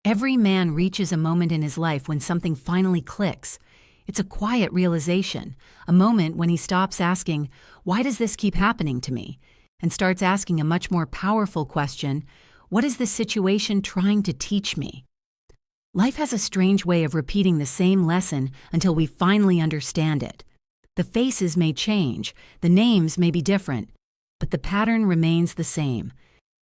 Every man reaches a moment in his life when something finally clicks. It's a quiet realization, a moment when he stops asking, "Why does this keep happening to me?" and starts asking a much more powerful question, "What is this situation trying to teach me?" Life has a strange way of repeating the same lesson until we finally understand it. The faces may change, the names may be different, but the pattern remains the same.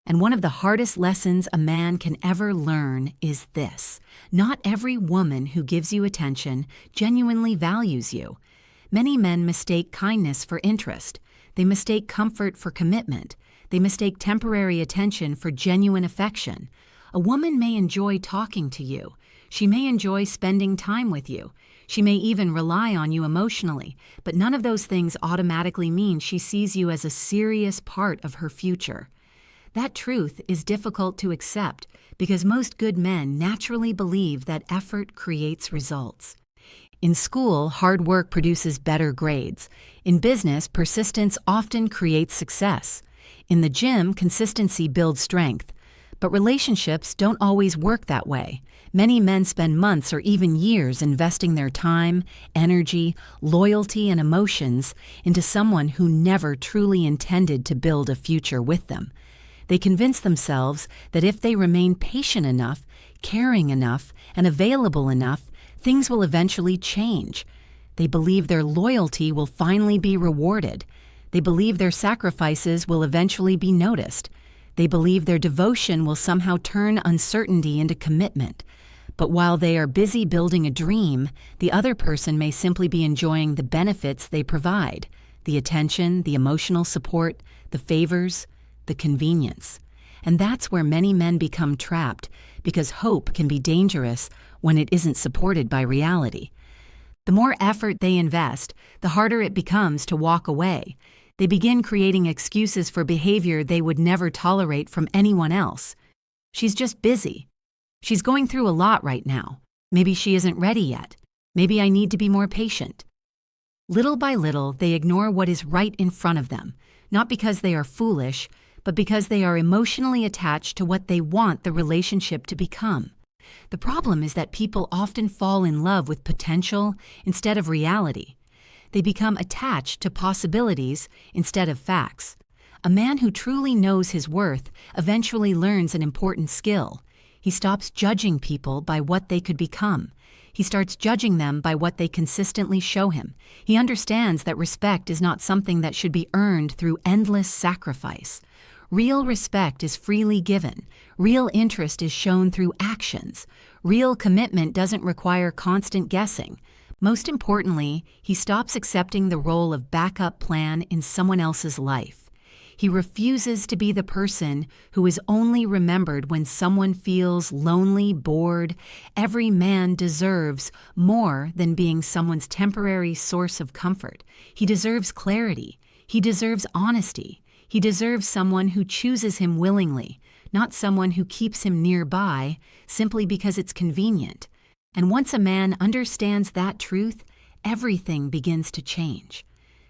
And one of the hardest lessons a man can ever learn is this: not every woman who gives you attention genuinely values you. Many men mistake kindness for interest. They mistake comfort for commitment. They mistake temporary attention for genuine affection. A woman may enjoy talking to you. She may enjoy spending time with you. She may even rely on you emotionally, but none of those things automatically mean she sees you as a serious part of her future. That truth is difficult to accept because most good men naturally believe that effort creates results. In school, hard work produces better grades. In business, persistence often creates success. In the gym, consistency builds strength. But relationships don't always work that way. Many men spend months or even years investing their time, energy, loyalty, and emotions into someone who never truly intended to build a future with them. They convince themselves that if they remain patient enough, caring enough, and available enough, things will eventually change. They believe their loyalty will finally be rewarded. They believe their sacrifices will eventually be noticed. They believe their devotion will somehow turn uncertainty into commitment. But while they are busy building a dream, the other person may simply be enjoying the benefits they provide: the attention, the emotional support, the favors, the convenience. And that's where many men become trapped, because hope can be dangerous when it isn't supported by reality. The more effort they invest, the harder it becomes to walk away. They begin creating excuses for behavior they would never tolerate from anyone else. She's just busy. She's going through a lot right now. Maybe she isn't ready yet. Maybe I need to be more patient. Little by little, they ignore what is right in front of them, not because they are foolish, but because they are emotionally attached to what they want the relationship to become. The problem is that people often fall in love with potential instead of reality. They become attached to possibilities instead of facts. A man who truly knows his worth eventually learns an important skill. He stops judging people by what they could become. He starts judging them by what they consistently show him. He understands that respect is not something that should be earned through endless sacrifice. Real respect is freely given. Real interest is shown through actions. Real commitment doesn't require constant guessing. Most importantly, he stops accepting the role of backup plan in someone else's life. He refuses to be the person who is only remembered when someone feels lonely, bored. Every man deserves more than being someone's temporary source of comfort. He deserves clarity. He deserves honesty. He deserves someone who chooses him willingly, not someone who keeps him nearby simply because it's convenient. And once a man understands that truth, everything begins to change.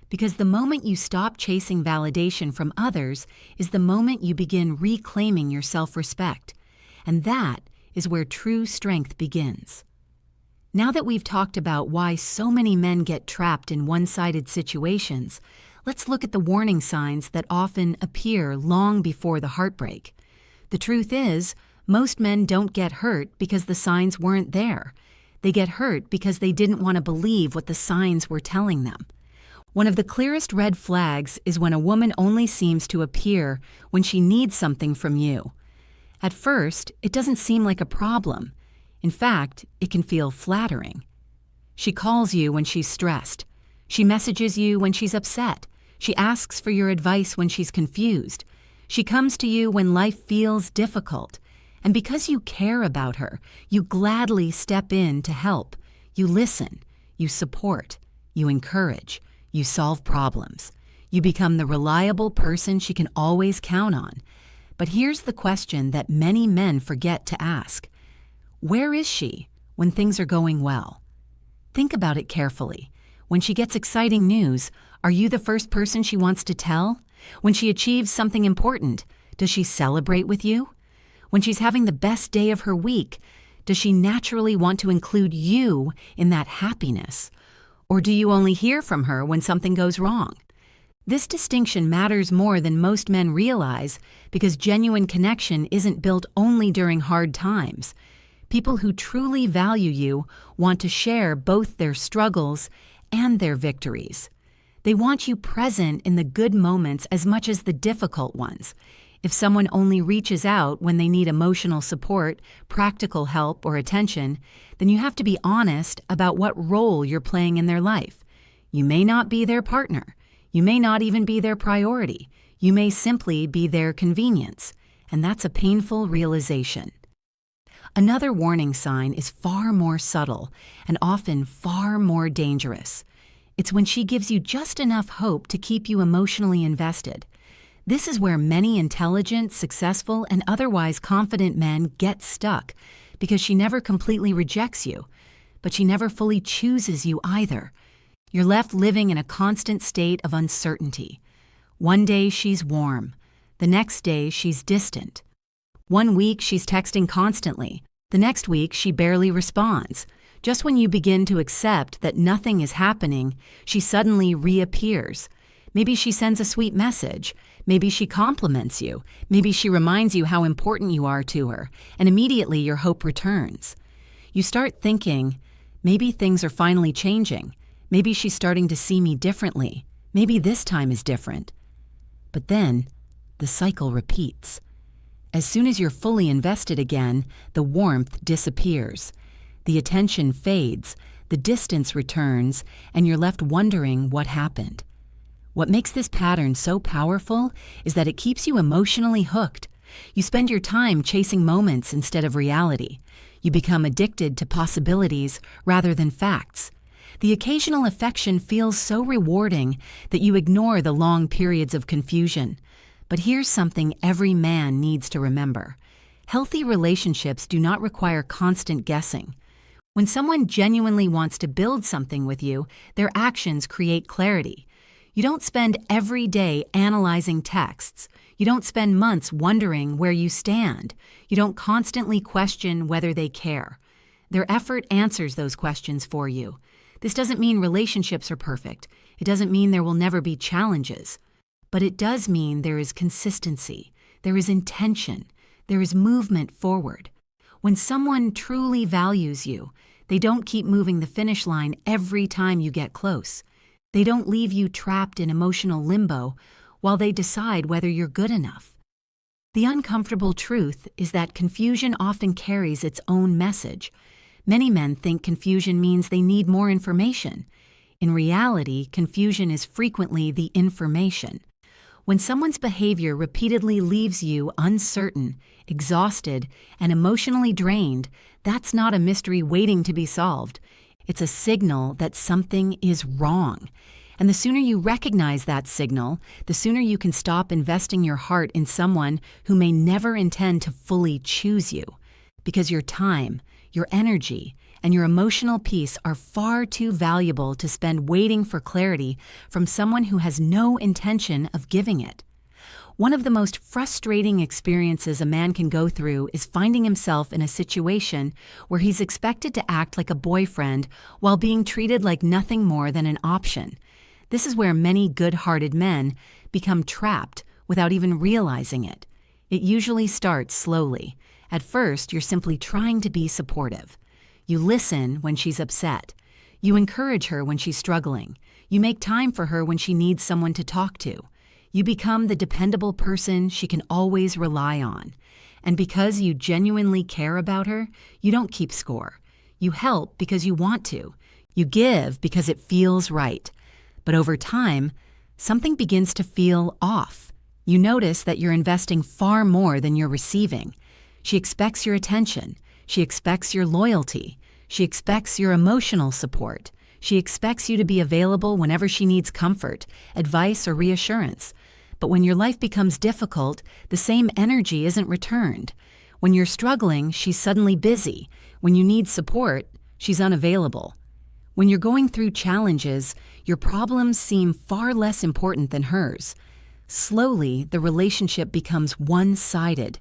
Because the moment you stop chasing validation from others is the moment you begin reclaiming your self-respect. And that is where true strength begins. Now that we've talked about why so many men get trapped in one-sided situations, let's look at the warning signs that often appear long before the heartbreak. The truth is, most men don't get hurt because the signs weren't there. They get hurt because they didn't want to believe what the signs were telling them. One of the clearest red flags is when a woman only seems to appear when she needs something from you. At first, it doesn't seem like a problem. In fact, it can feel flattering. She calls you when she's stressed. She messages you when she's upset. She asks for your advice when she's confused. She comes to you when life feels difficult. And because you care about her, you gladly step in to help. You listen, you support, you encourage, you solve problems. You become the reliable person she can always count on. But here's the question that many men forget to ask. Where is she when things are going well? Think about it carefully. When she gets exciting news, are you the first person she wants to tell? When she achieves something important, does she celebrate with you? When she's having the best day of her week, Does she naturally want to include you in that happiness? Or do you only hear from her when something goes wrong? This distinction matters more than most men realize because genuine connection isn't built only during hard times. People who truly value you want to share both their struggles and their victories. They want you present in the good moments as much as the difficult ones. If someone only reaches out when they need emotional support, practical help, or attention, then you have to be honest about what role you're playing in their life. You may not be their partner. You may not even be their priority. You may simply be their convenience. And that's a painful realization. Another warning sign is far more subtle and often far more dangerous. It's when she gives you just enough hope to keep you emotionally invested. This is where many intelligent, successful, and otherwise confident men get stuck because she never completely rejects you, but she never fully chooses you either. You're left living in a constant state of uncertainty. One day she's warm. The next day she's distant. One week she's texting constantly. The next week she barely responds. Just when you begin to accept that nothing is happening, she suddenly reappears. Maybe she sends a sweet message. Maybe she compliments you. Maybe she reminds you how important you are to her, and immediately your hope returns. You start thinking, maybe things are finally changing. Maybe she's starting to see me differently. Maybe this time is different. But then, the cycle repeats. As soon as you're fully invested again, the warmth disappears. The attention fades, the distance returns, and you're left wondering what happened. What makes this pattern so powerful is that it keeps you emotionally hooked. You spend your time chasing moments instead of reality. You become addicted to possibilities rather than facts. The occasional affection feels so rewarding that you ignore the long periods of confusion. But here's something every man needs to remember. Healthy relationships do not require constant guessing. When someone genuinely wants to build something with you, their actions create clarity. You don't spend every day analyzing texts. You don't spend months wondering where you stand. You don't constantly question whether they care. Their effort answers those questions for you. This doesn't mean relationships are perfect. It doesn't mean there will never be challenges. But it does mean there is consistency. There is intention. There is movement forward. When someone truly values you, they don't keep moving the finish line every time you get close. They don't leave you trapped in emotional limbo while they decide whether you're good enough. The uncomfortable truth is that confusion often carries its own message. Many men think confusion means they need more information. In reality, confusion is frequently the information. When someone's behavior repeatedly leaves you uncertain, exhausted, and emotionally drained, that's not a mystery waiting to be solved. It's a signal that something is wrong. And the sooner you recognize that signal, the sooner you can stop investing your heart in someone who may never intend to fully choose you. Because your time, your energy, and your emotional peace are far too valuable to spend waiting for clarity from someone who has no intention of giving it. One of the most frustrating experiences a man can go through is finding himself in a situation where he's expected to act like a boyfriend while being treated like nothing more than an option. This is where many good-hearted men become trapped without even realizing it. It usually starts slowly. At first, you're simply trying to be supportive. You listen when she's upset. You encourage her when she's struggling. You make time for her when she needs someone to talk to. You become the dependable person she can always rely on. And because you genuinely care about her, you don't keep score. You help because you want to. You give because it feels right. But over time, something begins to feel off. You notice that you're investing far more than you're receiving. She expects your attention. She expects your loyalty. She expects your emotional support. She expects you to be available whenever she needs comfort, advice, or reassurance. But when your life becomes difficult, the same energy isn't returned. When you're struggling, she's suddenly busy. When you need support, she's unavailable. When you're going through challenges, your problems seem far less important than hers. Slowly, the relationship becomes one-sided.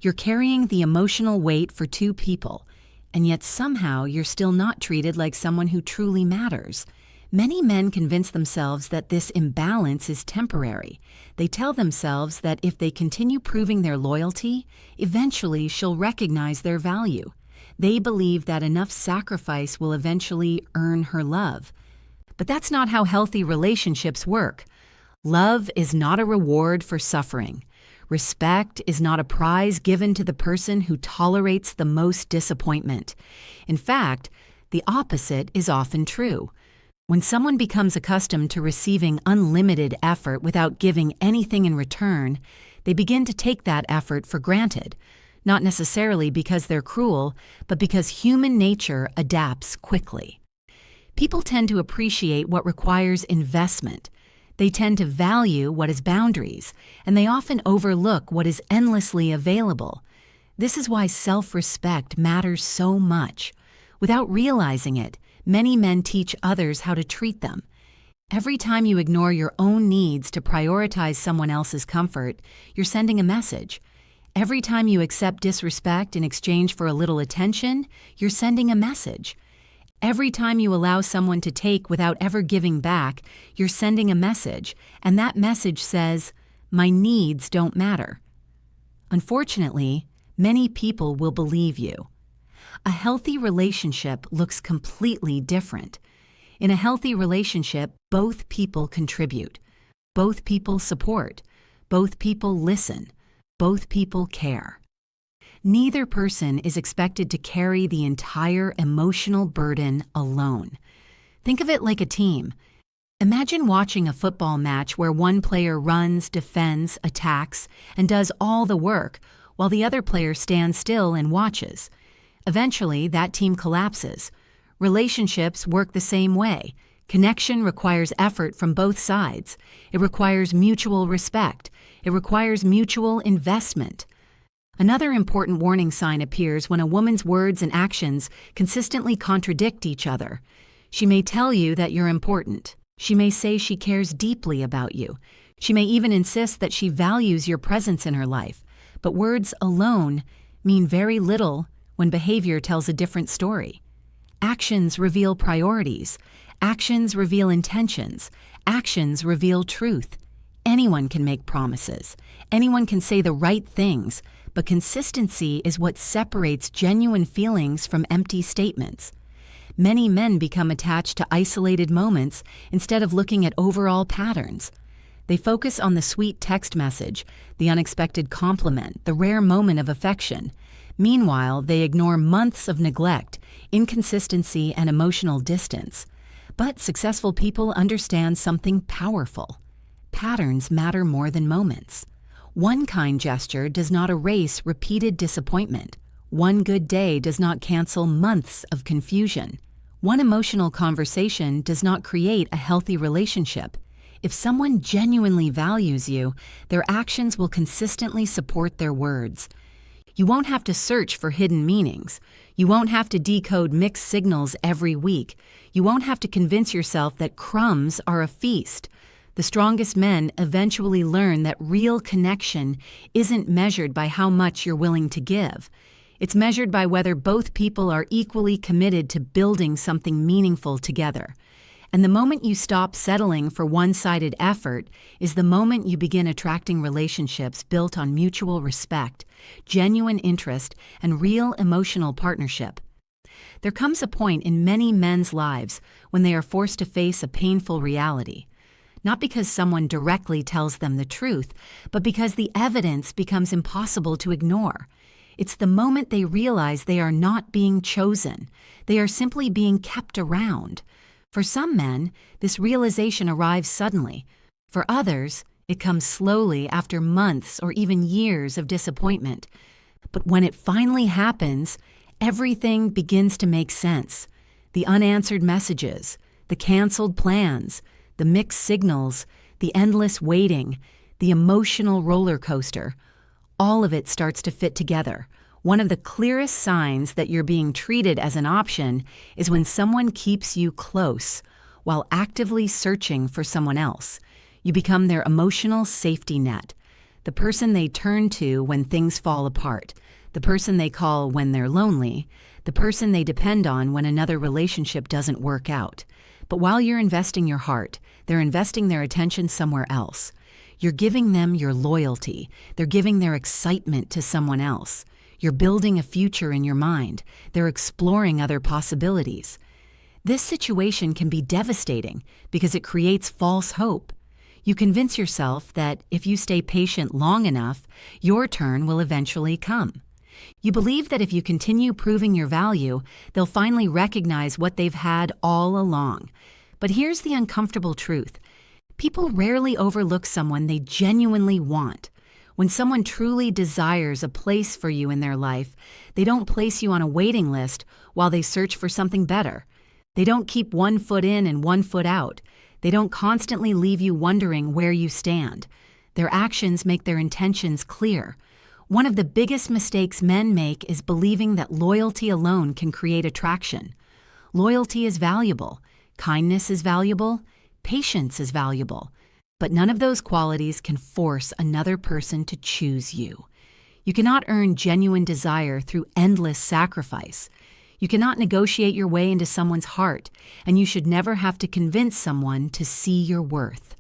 You're carrying the emotional weight for two people, and yet somehow you're still not treated like someone who truly matters. Many men convince themselves that this imbalance is temporary. They tell themselves that if they continue proving their loyalty, eventually she'll recognize their value. They believe that enough sacrifice will eventually earn her love. But that's not how healthy relationships work. Love is not a reward for suffering. Respect is not a prize given to the person who tolerates the most disappointment. In fact, the opposite is often true. When someone becomes accustomed to receiving unlimited effort without giving anything in return, they begin to take that effort for granted, not necessarily because they're cruel, but because human nature adapts quickly. People tend to appreciate what requires investment. They tend to value what is boundaries, and they often overlook what is endlessly available. This is why self-respect matters so much. Without realizing it, many men teach others how to treat them. Every time you ignore your own needs to prioritize someone else's comfort, you're sending a message. Every time you accept disrespect in exchange for a little attention, you're sending a message. Every time you allow someone to take without ever giving back, you're sending a message, and that message says, "My needs don't matter." Unfortunately, many people will believe you. A healthy relationship looks completely different. In a healthy relationship, both people contribute. Both people support. Both people listen. Both people care. Neither person is expected to carry the entire emotional burden alone. Think of it like a team. Imagine watching a football match where one player runs, defends, attacks, and does all the work, while the other player stands still and watches. Eventually, that team collapses. Relationships work the same way. Connection requires effort from both sides. It requires mutual respect. It requires mutual investment. Another important warning sign appears when a woman's words and actions consistently contradict each other. She may tell you that you're important. She may say she cares deeply about you. She may even insist that she values your presence in her life. But words alone mean very little when behavior tells a different story. Actions reveal priorities. Actions reveal intentions. Actions reveal truth. Anyone can make promises. Anyone can say the right things, but consistency is what separates genuine feelings from empty statements. Many men become attached to isolated moments instead of looking at overall patterns. They focus on the sweet text message, the unexpected compliment, the rare moment of affection. Meanwhile, they ignore months of neglect, inconsistency, and emotional distance. But successful people understand something powerful. Patterns matter more than moments. One kind gesture does not erase repeated disappointment. One good day does not cancel months of confusion. One emotional conversation does not create a healthy relationship. If someone genuinely values you, their actions will consistently support their words. You won't have to search for hidden meanings. You won't have to decode mixed signals every week. You won't have to convince yourself that crumbs are a feast. The strongest men eventually learn that real connection isn't measured by how much you're willing to give. It's measured by whether both people are equally committed to building something meaningful together. And the moment you stop settling for one-sided effort is the moment you begin attracting relationships built on mutual respect, genuine interest, and real emotional partnership. There comes a point in many men's lives when they are forced to face a painful reality. Not because someone directly tells them the truth, but because the evidence becomes impossible to ignore. It's the moment they realize they are not being chosen. They are simply being kept around. For some men, this realization arrives suddenly. For others, it comes slowly after months or even years of disappointment. But when it finally happens, everything begins to make sense. The unanswered messages, the canceled plans, the mixed signals, the endless waiting, the emotional roller coaster, all of it starts to fit together. One of the clearest signs that you're being treated as an option is when someone keeps you close while actively searching for someone else. You become their emotional safety net, the person they turn to when things fall apart, the person they call when they're lonely, the person they depend on when another relationship doesn't work out. But while you're investing your heart, they're investing their attention somewhere else. You're giving them your loyalty. They're giving their excitement to someone else. You're building a future in your mind. They're exploring other possibilities. This situation can be devastating because it creates false hope. You convince yourself that if you stay patient long enough, your turn will eventually come. You believe that if you continue proving your value, they'll finally recognize what they've had all along. But here's the uncomfortable truth. People rarely overlook someone they genuinely want. When someone truly desires a place for you in their life, they don't place you on a waiting list while they search for something better. They don't keep one foot in and one foot out. They don't constantly leave you wondering where you stand. Their actions make their intentions clear. One of the biggest mistakes men make is believing that loyalty alone can create attraction. Loyalty is valuable. Kindness is valuable. Patience is valuable. But none of those qualities can force another person to choose you. You cannot earn genuine desire through endless sacrifice. You cannot negotiate your way into someone's heart, and you should never have to convince someone to see your worth.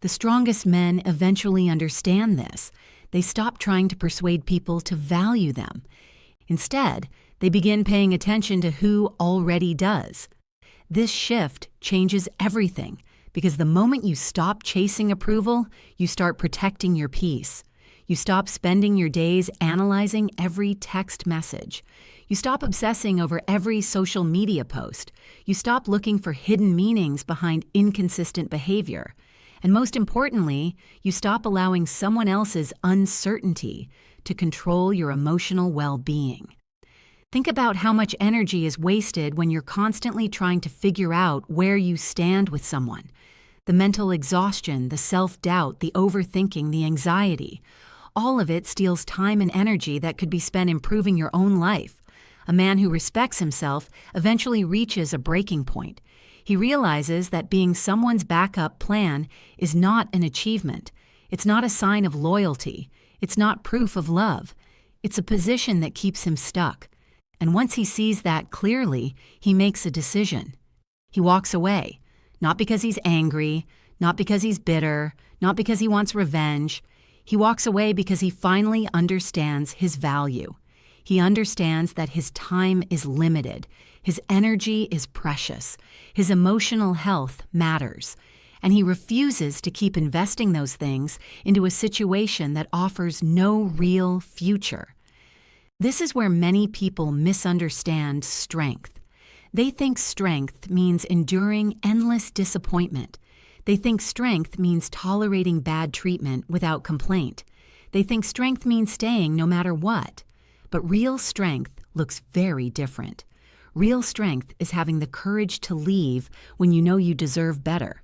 The strongest men eventually understand this. They stop trying to persuade people to value them. Instead, they begin paying attention to who already does. This shift changes everything, because the moment you stop chasing approval, you start protecting your peace. You stop spending your days analyzing every text message. You stop obsessing over every social media post. You stop looking for hidden meanings behind inconsistent behavior. And most importantly, you stop allowing someone else's uncertainty to control your emotional well-being. Think about how much energy is wasted when you're constantly trying to figure out where you stand with someone. The mental exhaustion, the self-doubt, the overthinking, the anxiety. All of it steals time and energy that could be spent improving your own life. A man who respects himself eventually reaches a breaking point. He realizes that being someone's backup plan is not an achievement. It's not a sign of loyalty. It's not proof of love. It's a position that keeps him stuck. And once he sees that clearly, he makes a decision. He walks away, not because he's angry, not because he's bitter, not because he wants revenge. He walks away because he finally understands his value. He understands that his time is limited, his energy is precious, his emotional health matters, and he refuses to keep investing those things into a situation that offers no real future. This is where many people misunderstand strength. They think strength means enduring endless disappointment. They think strength means tolerating bad treatment without complaint. They think strength means staying no matter what. But real strength looks very different. Real strength is having the courage to leave when you know you deserve better.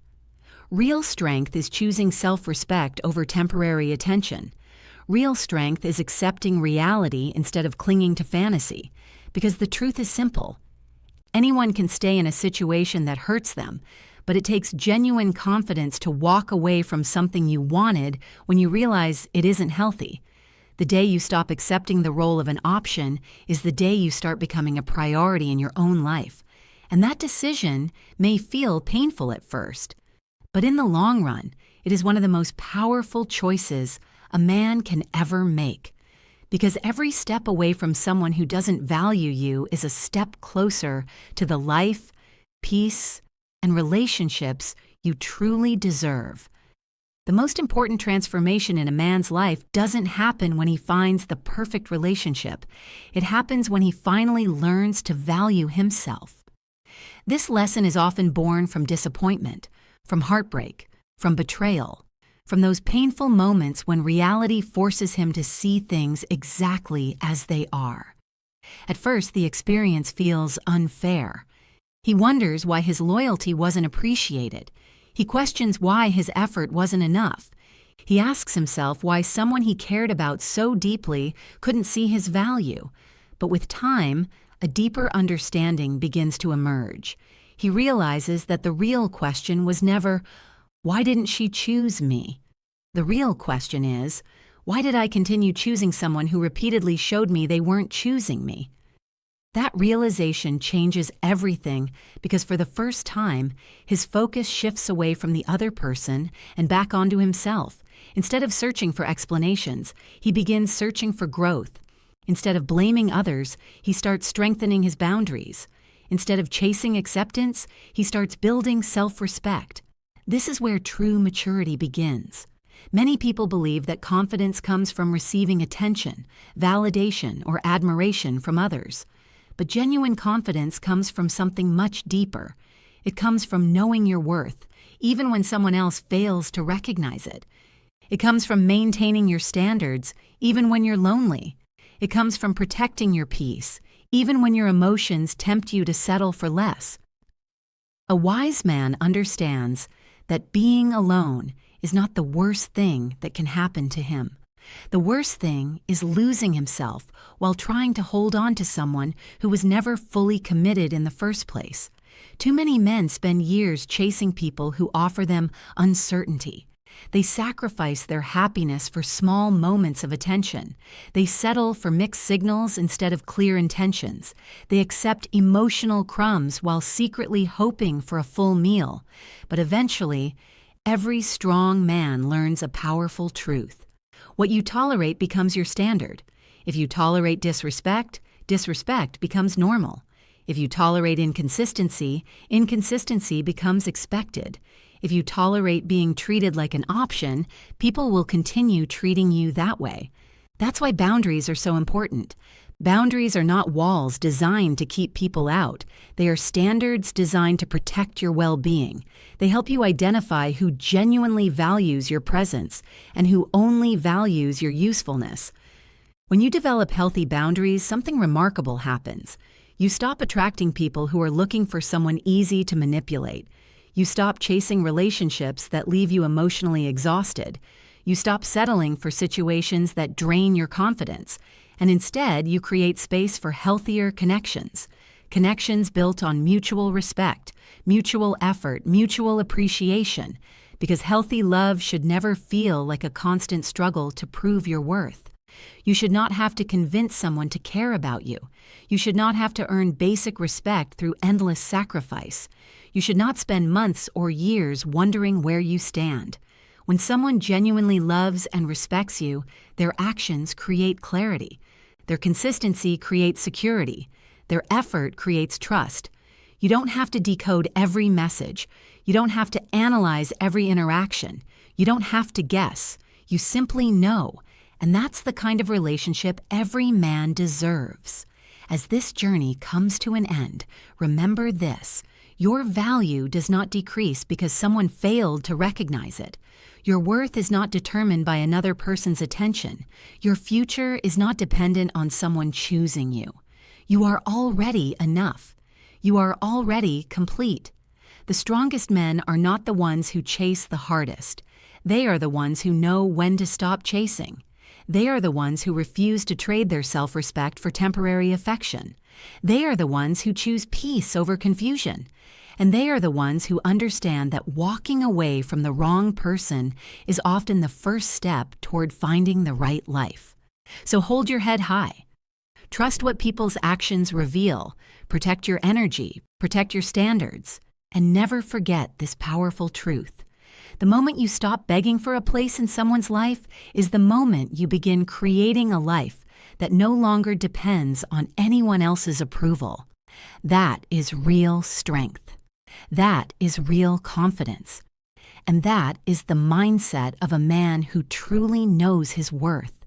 Real strength is choosing self-respect over temporary attention. Real strength is accepting reality instead of clinging to fantasy. Because the truth is simple. Anyone can stay in a situation that hurts them, but it takes genuine confidence to walk away from something you wanted when you realize it isn't healthy. The day you stop accepting the role of an option is the day you start becoming a priority in your own life. And that decision may feel painful at first, but in the long run, it is one of the most powerful choices a man can ever make. Because every step away from someone who doesn't value you is a step closer to the life, peace, and relationships you truly deserve. The most important transformation in a man's life doesn't happen when he finds the perfect relationship. It happens when he finally learns to value himself. This lesson is often born from disappointment, from heartbreak, from betrayal, from those painful moments when reality forces him to see things exactly as they are. At first, the experience feels unfair. He wonders why his loyalty wasn't appreciated. He questions why his effort wasn't enough. He asks himself why someone he cared about so deeply couldn't see his value. But with time, a deeper understanding begins to emerge. He realizes that the real question was never, "Why didn't she choose me?" The real question is, "Why did I continue choosing someone who repeatedly showed me they weren't choosing me?" That realization changes everything because for the first time, his focus shifts away from the other person and back onto himself. Instead of searching for explanations, he begins searching for growth. Instead of blaming others, he starts strengthening his boundaries. Instead of chasing acceptance, he starts building self-respect. This is where true maturity begins. Many people believe that confidence comes from receiving attention, validation, or admiration from others. But genuine confidence comes from something much deeper. It comes from knowing your worth, even when someone else fails to recognize it. It comes from maintaining your standards, even when you're lonely. It comes from protecting your peace, even when your emotions tempt you to settle for less. A wise man understands that being alone is not the worst thing that can happen to him. The worst thing is losing himself while trying to hold on to someone who was never fully committed in the first place. Too many men spend years chasing people who offer them uncertainty. They sacrifice their happiness for small moments of attention. They settle for mixed signals instead of clear intentions. They accept emotional crumbs while secretly hoping for a full meal. But eventually, every strong man learns a powerful truth. What you tolerate becomes your standard. If you tolerate disrespect, disrespect becomes normal. If you tolerate inconsistency, inconsistency becomes expected. If you tolerate being treated like an option, people will continue treating you that way. That's why boundaries are so important. Boundaries are not walls designed to keep people out. They are standards designed to protect your well-being. They help you identify who genuinely values your presence and who only values your usefulness. When you develop healthy boundaries, something remarkable happens. You stop attracting people who are looking for someone easy to manipulate. You stop chasing relationships that leave you emotionally exhausted. You stop settling for situations that drain your confidence. And instead, you create space for healthier connections. Connections built on mutual respect, mutual effort, mutual appreciation. Because healthy love should never feel like a constant struggle to prove your worth. You should not have to convince someone to care about you. You should not have to earn basic respect through endless sacrifice. You should not spend months or years wondering where you stand. When someone genuinely loves and respects you, their actions create clarity. Their consistency creates security. Their effort creates trust. You don't have to decode every message. You don't have to analyze every interaction. You don't have to guess. You simply know. And that's the kind of relationship every man deserves. As this journey comes to an end, remember this. Your value does not decrease because someone failed to recognize it. Your worth is not determined by another person's attention. Your future is not dependent on someone choosing you. You are already enough. You are already complete. The strongest men are not the ones who chase the hardest. They are the ones who know when to stop chasing. They are the ones who refuse to trade their self-respect for temporary affection. They are the ones who choose peace over confusion. And they are the ones who understand that walking away from the wrong person is often the first step toward finding the right life. So hold your head high. Trust what people's actions reveal. Protect your energy, protect your standards, and never forget this powerful truth. The moment you stop begging for a place in someone's life is the moment you begin creating a life that no longer depends on anyone else's approval. That is real strength. That is real confidence. And that is the mindset of a man who truly knows his worth.